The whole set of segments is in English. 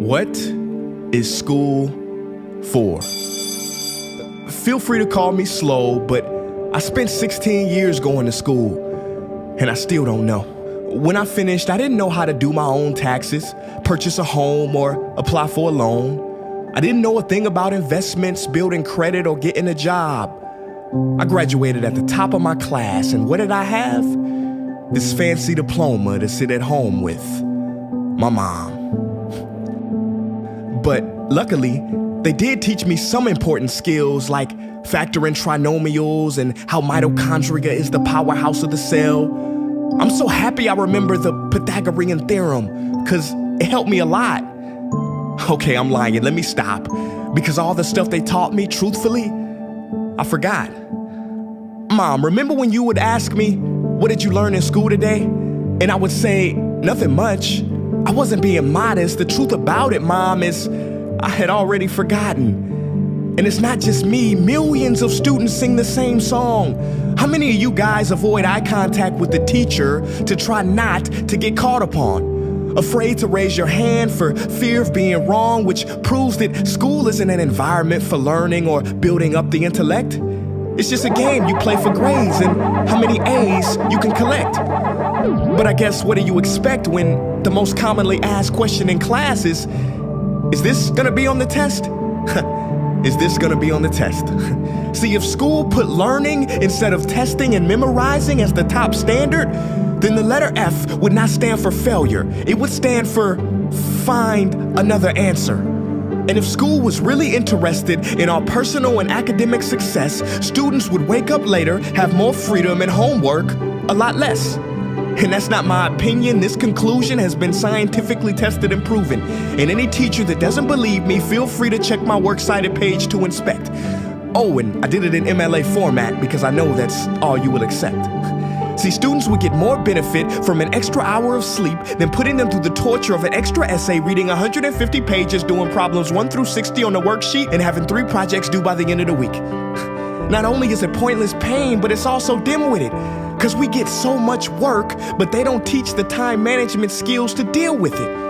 What is school for? Feel free to call me slow, but I spent 16 years going to school, and I still don't know. When I finished, I didn't know how to do my own taxes, purchase a home, or apply for a loan. I didn't know a thing about investments, building credit, or getting a job. I graduated at the top of my class, and what did I have? This fancy diploma to sit at home with my mom. But luckily, they did teach me some important skills like factoring trinomials and how mitochondria is the powerhouse of the cell. I'm so happy I remember the Pythagorean theorem, because it helped me a lot. Okay, I'm lying, let me stop. Because all the stuff they taught me, truthfully, I forgot. Mom, remember when you would ask me, what did you learn in school today? And I would say, nothing much. I wasn't being modest. The truth about it, Mom, is I had already forgotten. And it's not just me. Millions of students sing the same song. How many of you guys avoid eye contact with the teacher to try not to get caught upon? Afraid to raise your hand for fear of being wrong, which proves that school isn't an environment for learning or building up the intellect. It's just a game you play for grades and how many A's you can collect. But I guess what do you expect when the most commonly asked question in class is this gonna be on the test? Is this gonna be on the test? See, if school put learning instead of testing and memorizing as the top standard, then the letter F would not stand for failure. It would stand for find another answer. And if school was really interested in our personal and academic success, students would wake up later, have more freedom, and homework a lot less. And that's not my opinion. This conclusion has been scientifically tested and proven. And any teacher that doesn't believe me, feel free to check my works cited page to inspect. Oh, and I did it in MLA format because I know that's all you will accept. See, students would get more benefit from an extra hour of sleep than putting them through the torture of an extra essay, reading 150 pages, doing problems 1 through 60 on the worksheet, and having 3 projects due by the end of the week. Not only is it pointless pain, but it's also dim-witted, because we get so much work, but they don't teach the time management skills to deal with it.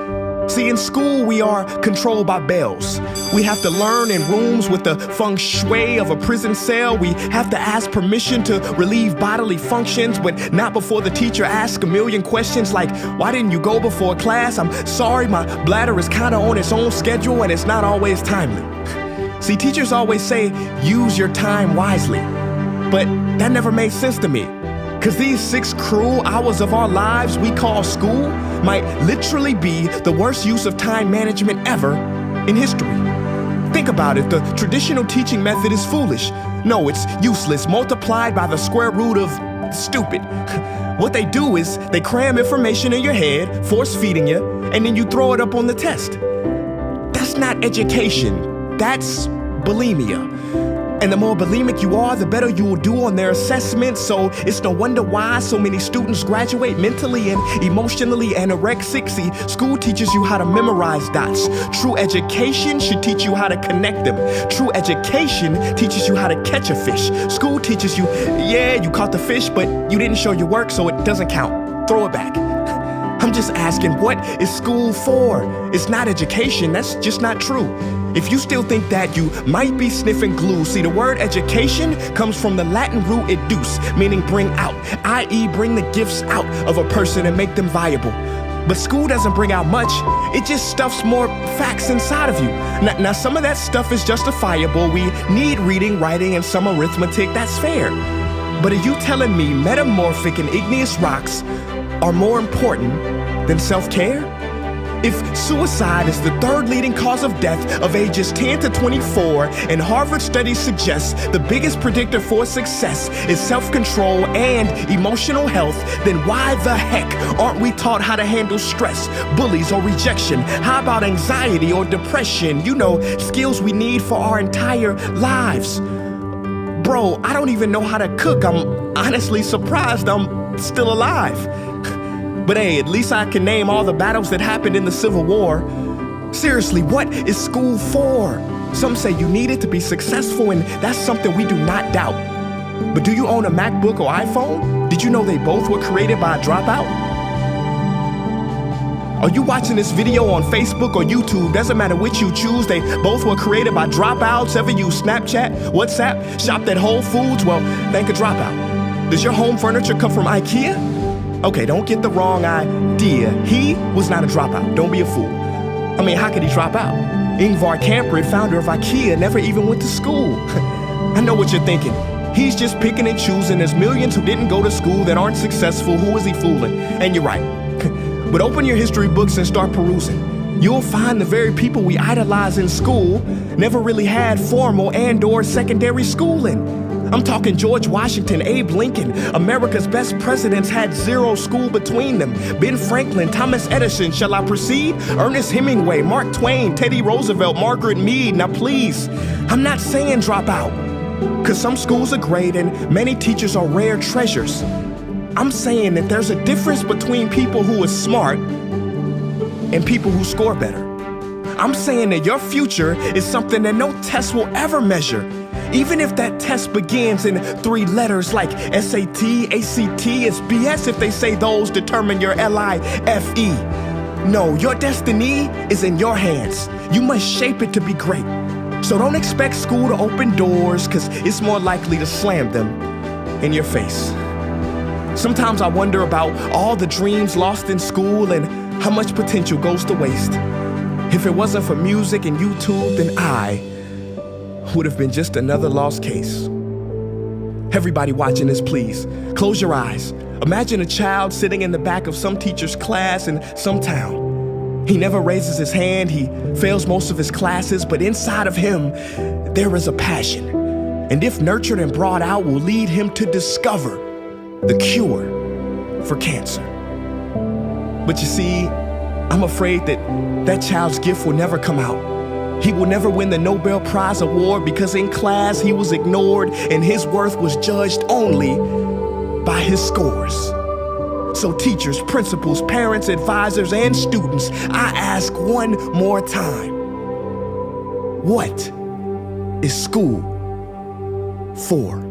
See, in school, we are controlled by bells. We have to learn in rooms with the feng shui of a prison cell. We have to ask permission to relieve bodily functions, but not before the teacher asks a million questions like, why didn't you go before class? I'm sorry, my bladder is kind of on its own schedule and it's not always timely. See, teachers always say, use your time wisely. But that never made sense to me. Because these 6 cruel hours of our lives we call school might literally be the worst use of time management ever in history. Think about it, the traditional teaching method is foolish. No, it's useless, multiplied by the square root of stupid. What they do is they cram information in your head, force feeding you, and then you throw it up on the test. That's not education, that's bulimia. And the more bulimic you are, the better you will do on their assessments. So it's no wonder why so many students graduate mentally and emotionally anorexic. See, school teaches you how to memorize dots. True education should teach you how to connect them. True education teaches you how to catch a fish. School teaches you, yeah, you caught the fish, but you didn't show your work, so it doesn't count. Throw it back. I'm just asking, what is school for? It's not education, that's just not true. If you still think that, you might be sniffing glue. See, the word education comes from the Latin root educe, meaning bring out, i.e. bring the gifts out of a person and make them viable. But school doesn't bring out much, it just stuffs more facts inside of you. Now some of that stuff is justifiable. We need reading, writing, and some arithmetic, that's fair. But are you telling me metamorphic and igneous rocks are more important than self-care? If suicide is the 3rd leading cause of death of ages 10 to 24, and Harvard studies suggest the biggest predictor for success is self-control and emotional health, then why the heck aren't we taught how to handle stress, bullies, or rejection? How about anxiety or depression? You know, skills we need for our entire lives. Bro, I don't even know how to cook. I'm honestly surprised I'm still alive. But hey, at least I can name all the battles that happened in the Civil War. Seriously, what is school for? Some say you need it to be successful, and that's something we do not doubt. But do you own a MacBook or iPhone? Did you know they both were created by a dropout? Are you watching this video on Facebook or YouTube? Doesn't matter which you choose. They both were created by dropouts. Ever use Snapchat, WhatsApp, shopped at Whole Foods? Well, thank a dropout. Does your home furniture come from IKEA? Okay, don't get the wrong idea. He was not a dropout. Don't be a fool. I mean, how could he drop out? Ingvar Kamprad, founder of IKEA, never even went to school. I know what you're thinking. He's just picking and choosing. There's millions who didn't go to school that aren't successful. Who is he fooling? And you're right. But open your history books and start perusing. You'll find the very people we idolize in school never really had formal and/or secondary schooling. I'm talking George Washington, Abe Lincoln. America's best presidents had zero school between them. Ben Franklin, Thomas Edison, shall I proceed? Ernest Hemingway, Mark Twain, Teddy Roosevelt, Margaret Mead. Now please, I'm not saying drop out, because some schools are great and many teachers are rare treasures. I'm saying that there's a difference between people who are smart and people who score better. I'm saying that your future is something that no test will ever measure. Even if that test begins in 3 letters like SAT, ACT, it's BS if they say those determine your LIFE. No, your destiny is in your hands. You must shape it to be great. So don't expect school to open doors, because it's more likely to slam them in your face. Sometimes I wonder about all the dreams lost in school and how much potential goes to waste. If it wasn't for music and YouTube, then I would have been just another lost case. Everybody watching this, please, close your eyes. Imagine a child sitting in the back of some teacher's class in some town. He never raises his hand, he fails most of his classes, but inside of him, there is a passion. And if nurtured and brought out, will lead him to discover the cure for cancer. But you see, I'm afraid that that child's gift will never come out. He will never win the Nobel Prize award because in class he was ignored and his worth was judged only by his scores. So teachers, principals, parents, advisors, and students, I ask one more time, what is school for?